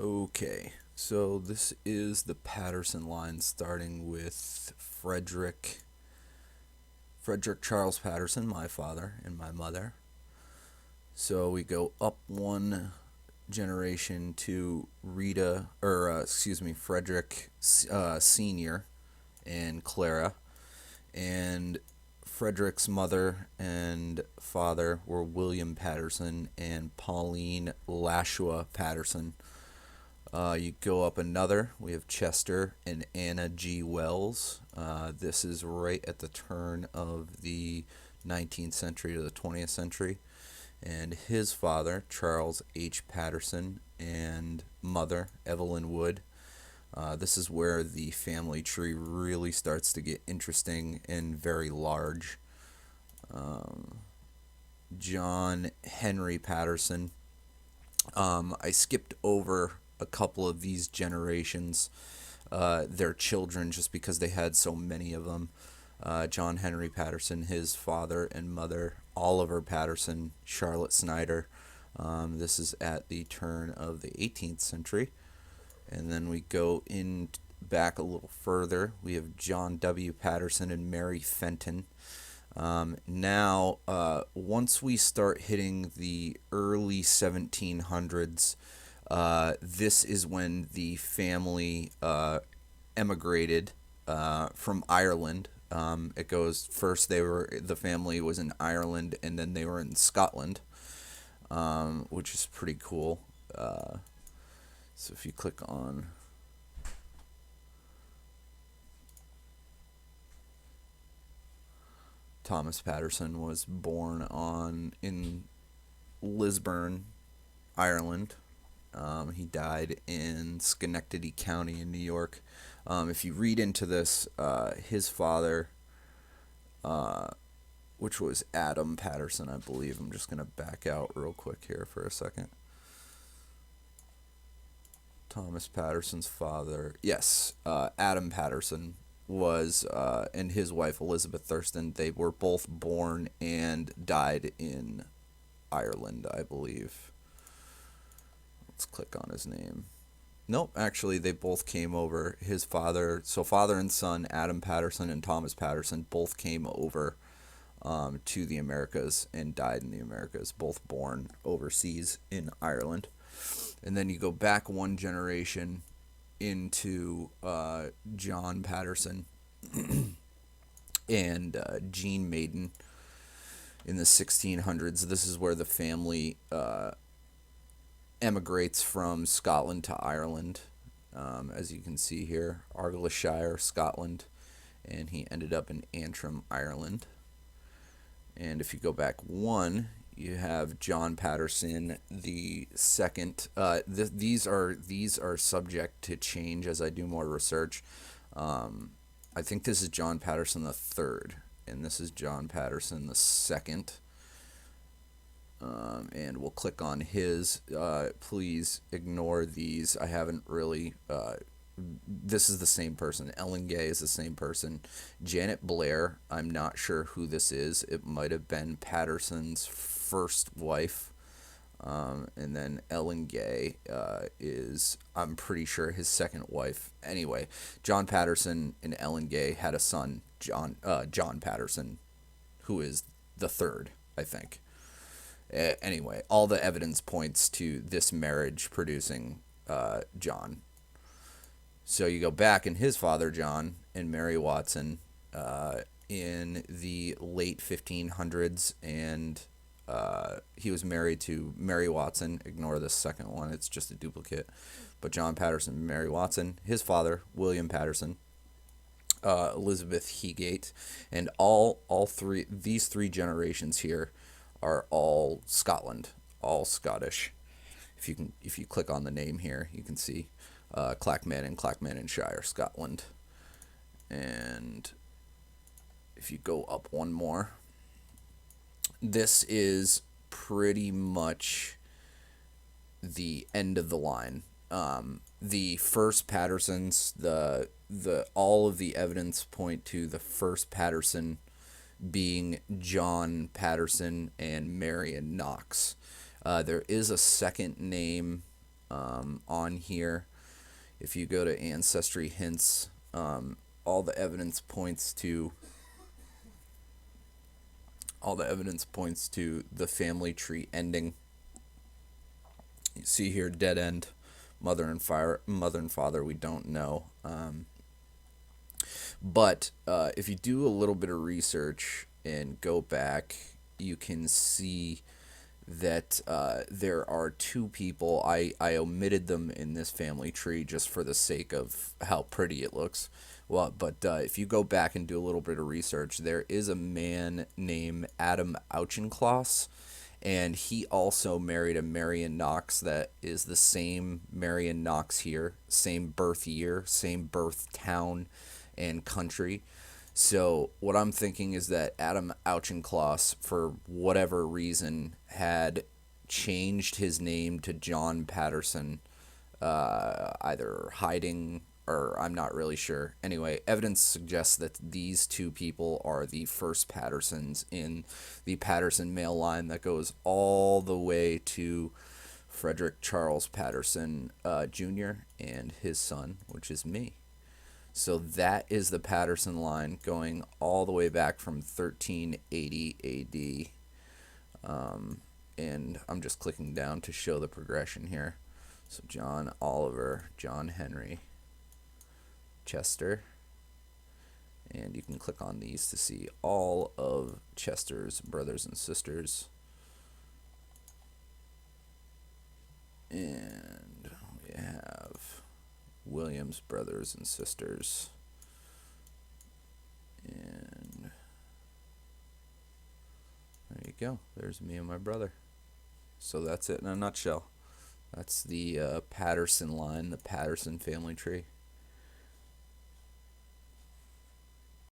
Okay, so this is the Patterson line starting with Frederick Charles Patterson, my father and my mother. So we go up one generation to Frederick Senior and Clara, and Frederick's mother and father were William Patterson and Pauline Lashua Patterson. You go up another. We have Chester and Anna G. Wells. This is right at the turn of the 19th century to the 20th century. And his father, Charles H. Patterson, and mother, Evelyn Wood. This is where the family tree really starts to get interesting and very large. Um, John Henry Patterson. I skipped over a couple of these generations, their children, just because they had so many of them. John Henry Patterson, his father and mother, Oliver Patterson, Charlotte Snyder. This is at the turn of the 18th century. And then we go in back a little further. We have John W. Patterson and Mary Fenton. Once we start hitting the early 1700s, this is when the family emigrated from Ireland. It goes first. The family was in Ireland, and then they were in Scotland, which is pretty cool. So if you click on Thomas Patterson was born in Lisburn, Ireland. He died in Schenectady County in New York. If you read into this, his father, which was Adam Patterson, I believe. I'm just going to back out real quick here for a second. Thomas Patterson's father, yes, Adam Patterson was, and his wife Elizabeth Thurston, they were both born and died in Ireland, I believe. Let's click on his name. Nope, actually, they both came over. His father, so father and son, Adam Patterson and Thomas Patterson, both came over to the Americas and died in the Americas, both born overseas in Ireland. And then you go back one generation into John Patterson and Jean Maiden in the 1600s. This is where the family emigrates from Scotland to Ireland, as you can see here, Argyllshire, Scotland, and he ended up in Antrim, Ireland. And if you go back one, you have John Patterson the second. These are subject to change as I do more research. I think this is John Patterson the third, and this is John Patterson the second. And we'll click on his. Please ignore these. I haven't really. This is the same person. Ellen Gay is the same person. Janet Blair, I'm not sure who this is. It might have been Patterson's first wife. And then Ellen Gay is, I'm pretty sure, his second wife. Anyway, John Patterson and Ellen Gay had a son, John Patterson, who is the third, I think. Anyway, all the evidence points to this marriage producing John. So you go back, and his father, John, and Mary Watson in the late 1500s, and he was married to Mary Watson. Ignore the second one, it's just a duplicate. But John Patterson and Mary Watson, his father, William Patterson, Elizabeth Heegate, and these three generations here are all Scotland, all Scottish. If you click on the name here, you can see Clackmannanshire, Scotland. And if you go up one more, this is pretty much the end of the line. The first Pattersons, all of the evidence point to the first Patterson being John Patterson and Marion Knox. There is a second name on here. If you go to Ancestry Hints, all the evidence points to the family tree ending. You see here, dead end. Mother and father, we don't know. But if you do a little bit of research and go back, you can see that there are two people. I omitted them in this family tree just for the sake of how pretty it looks. Well, but if you go back and do a little bit of research, there is a man named Adam Auchincloss, and he also married a Marion Knox that is the same Marion Knox here, same birth year, same birth town and country. So what I'm thinking is that Adam Auchincloss, for whatever reason, had changed his name to John Patterson, either hiding or I'm not really sure. Anyway, evidence suggests that these two people are the first Pattersons in the Patterson male line that goes all the way to Frederick Charles Patterson Jr. and his son, which is me. So that is the Patterson line going all the way back from 1380 AD. And I'm just clicking down to show the progression here. So John Oliver, John Henry, Chester. And you can click on these to see all of Chester's brothers and sisters. And we have William's brothers and sisters. And there you go. There's me and my brother. So that's it in a nutshell. That's the Patterson line, the Patterson family tree.